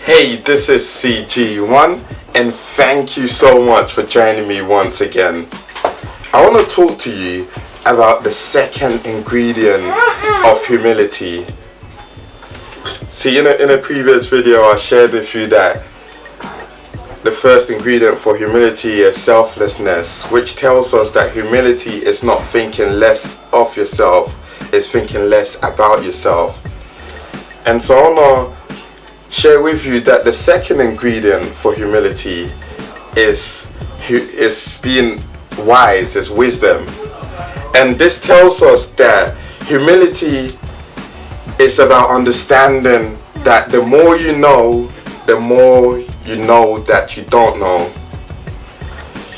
Hey, this is CG1 and thank you so much for joining me once again. I want to talk to you about the second ingredient of humility. See, in a previous video I shared with you that the first ingredient for humility is selflessness, which tells us that humility is not thinking less of yourself, it's thinking less about yourself. And so I want to share with you that the second ingredient for humility is being wise, is wisdom. And this tells us that humility is about understanding that the more you know, the more you know that you don't know.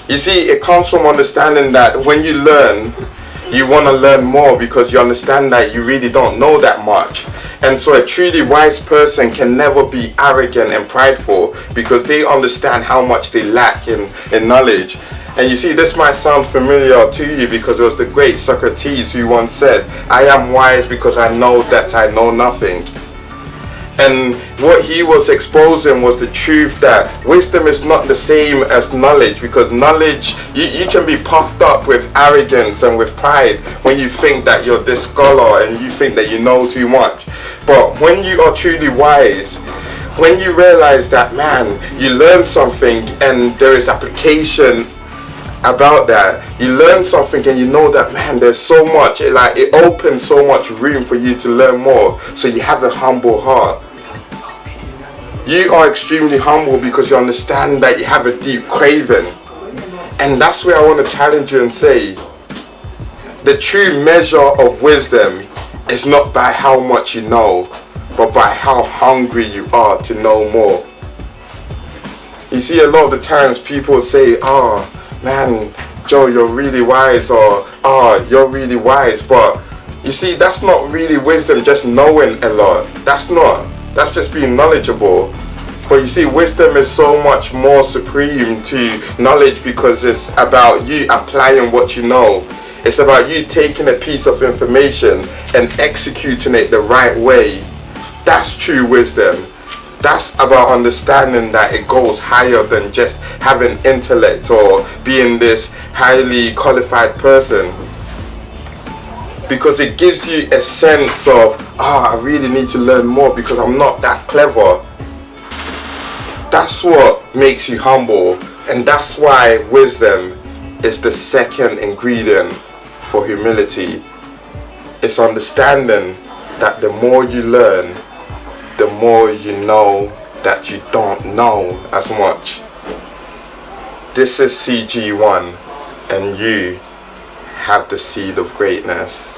You see, it comes from understanding that when you learn, you want to learn more because you understand that you really don't know that much. And so a truly wise person can never be arrogant and prideful because they understand how much they lack in knowledge. And you see, this might sound familiar to you because it was the great Socrates who once said, "I am wise because I know that I know nothing." And what he was exposing was the truth that wisdom is not the same as knowledge, because knowledge, you can be puffed up with arrogance and with pride when you think that you're this scholar and you think that you know too much. But when you are truly wise, when you realize that, man, you learn something and there is application about that, you learn something and you know that, man, there's so much, it opens so much room for you to learn more. So you have a humble heart. You are extremely humble because you understand that you have a deep craving. And that's where I want to challenge you and say, the true measure of wisdom is not by how much you know, but by how hungry you are to know more. You see, a lot of the times people say, "Oh man, Joe, you're really wise," or "Oh, you're really wise." But you see, that's not really wisdom, just knowing a lot. That's just being knowledgeable. But you see, wisdom is so much more supreme to knowledge because it's about you applying what you know. It's about you taking a piece of information and executing it the right way. That's true wisdom. That's about understanding that it goes higher than just having intellect or being this highly qualified person. Because it gives you a sense of, I really need to learn more because I'm not that clever. That's what makes you humble, and that's why wisdom is the second ingredient for humility. It's understanding that the more you learn, the more you know that you don't know as much. This is CG1, and you have the seed of greatness.